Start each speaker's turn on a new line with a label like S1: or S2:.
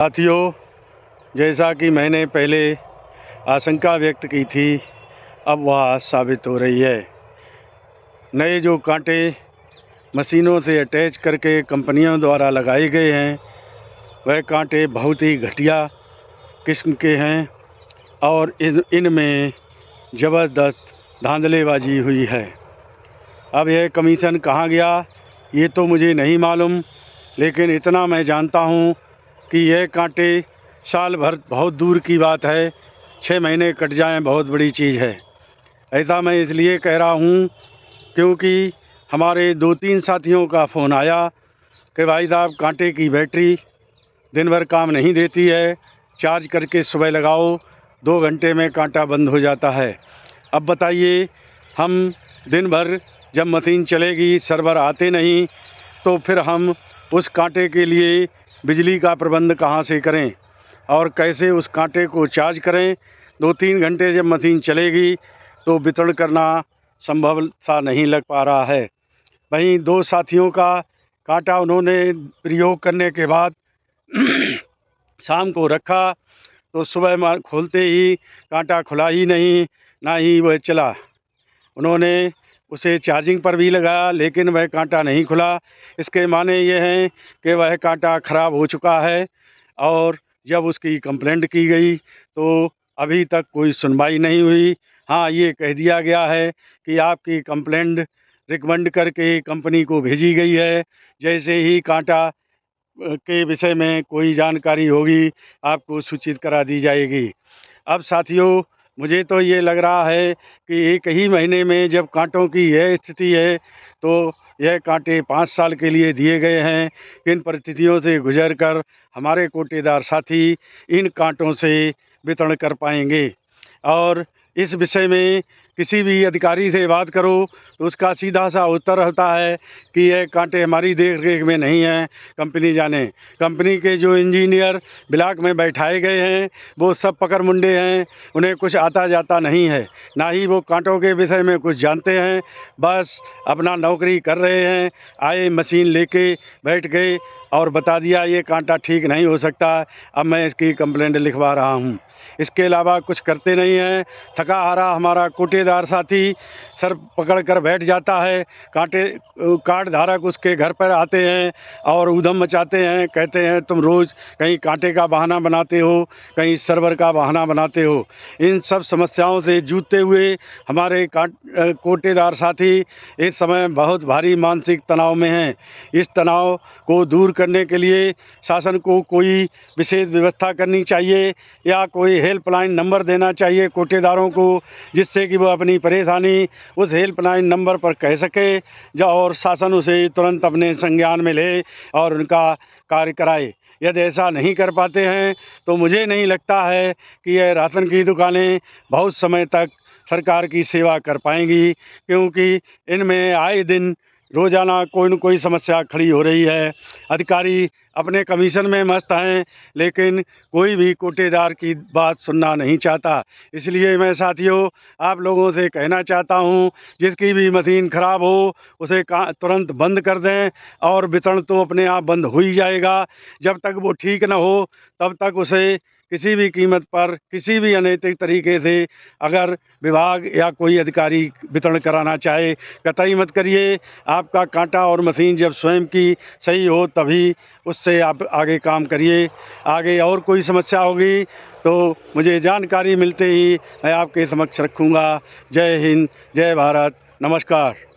S1: साथियों, जैसा कि मैंने पहले आशंका व्यक्त की थी, अब वह साबित हो रही है। नए जो कांटे मशीनों से अटैच करके कंपनियों द्वारा लगाए गए हैं, वह कांटे बहुत ही घटिया किस्म के हैं और इनमें ज़बरदस्त धांधलेबाजी हुई है। अब यह कमीशन कहाँ गया, ये तो मुझे नहीं मालूम, लेकिन इतना मैं जानता हूँ कि यह कांटे साल भर बहुत दूर की बात है, 6 महीने कट जाएं बहुत बड़ी चीज़ है। ऐसा मैं इसलिए कह रहा हूँ क्योंकि हमारे 2-3 साथियों का फ़ोन आया कि भाई साहब, कांटे की बैटरी दिन भर काम नहीं देती है, चार्ज करके सुबह लगाओ, 2 घंटे में कांटा बंद हो जाता है। अब बताइए, हम दिन भर जब मशीन चलेगी, सर्वर आते नहीं, तो फिर हम उस कांटे के लिए बिजली का प्रबंध कहाँ से करें और कैसे उस कांटे को चार्ज करें। 2-3 घंटे जब मशीन चलेगी तो वितरण करना संभव सा नहीं लग पा रहा है। वहीं 2 साथियों का कांटा उन्होंने प्रयोग करने के बाद शाम को रखा तो सुबह खोलते ही कांटा खुला ही नहीं, ना ही वह चला। उन्होंने उसे चार्जिंग पर भी लगाया, लेकिन वह कांटा नहीं खुला। इसके माने ये हैं कि वह कांटा ख़राब हो चुका है और जब उसकी कंप्लेंट की गई तो अभी तक कोई सुनवाई नहीं हुई। हाँ, ये कह दिया गया है कि आपकी कंप्लेंट रिकमेंड करके कंपनी को भेजी गई है, जैसे ही कांटा के विषय में कोई जानकारी होगी आपको सूचित करा दी जाएगी। अब साथियों, मुझे तो ये लग रहा है कि 1 ही महीने में जब कांटों की यह स्थिति है, तो यह कांटे 5 साल के लिए दिए गए हैं। किन परिस्थितियों से गुजर कर हमारे कोटेदार साथी इन कांटों से वितरण कर पाएंगे। और इस विषय में किसी भी अधिकारी से बात करो तो उसका सीधा सा उत्तर होता है कि यह कांटे हमारी देख रेख में नहीं हैं, कंपनी जाने। कंपनी के जो इंजीनियर ब्लॉक में बैठाए गए हैं वो सब पकड़ मुंडे हैं, उन्हें कुछ आता जाता नहीं है, ना ही वो कांटों के विषय में कुछ जानते हैं। बस अपना नौकरी कर रहे हैं, आए मशीन लेके बैठ गए और बता दिया ये कांटा ठीक नहीं हो सकता, अब मैं इसकी कंप्लेंट लिखवा रहा हूँ। इसके अलावा कुछ करते नहीं हैं। थका हारा हमारा कोटेदार साथी सर पकड़ कर बैठ जाता है। कार्ड धारक उसके घर पर आते हैं और ऊधम मचाते हैं, कहते हैं तुम रोज़ कहीं कांटे का बहाना बनाते हो, कहीं सर्वर का बहाना बनाते हो। इन सब समस्याओं से जूझते हुए हमारे कोटेदार साथी इस समय बहुत भारी मानसिक तनाव में हैं। इस तनाव को दूर करने के लिए शासन को कोई विशेष व्यवस्था करनी चाहिए या कोई हेल्पलाइन नंबर देना चाहिए कोटेदारों को, जिससे कि वो अपनी परेशानी उस हेल्पलाइन नंबर पर कह सके और शासन उसे तुरंत अपने संज्ञान में ले और उनका कार्य कराए। यदि ऐसा नहीं कर पाते हैं तो मुझे नहीं लगता है कि यह राशन की दुकानें बहुत समय तक सरकार की सेवा कर पाएंगी, क्योंकि इनमें आए दिन रोज़ाना कोई न कोई समस्या खड़ी हो रही है। अधिकारी अपने कमीशन में मस्त हैं, लेकिन कोई भी कोटेदार की बात सुनना नहीं चाहता। इसलिए मैं साथियों आप लोगों से कहना चाहता हूँ, जिसकी भी मशीन ख़राब हो उसे तुरंत बंद कर दें और वितरण तो अपने आप बंद हो ही जाएगा। जब तक वो ठीक न हो तब तक उसे किसी भी कीमत पर किसी भी अनैतिक तरीके से अगर विभाग या कोई अधिकारी वितरण कराना चाहे, कतई मत करिए। आपका कांटा और मशीन जब स्वयं की सही हो तभी उससे आप आगे काम करिए। आगे और कोई समस्या होगी तो मुझे जानकारी मिलते ही मैं आपके समक्ष रखूँगा। जय हिंद, जय भारत, नमस्कार।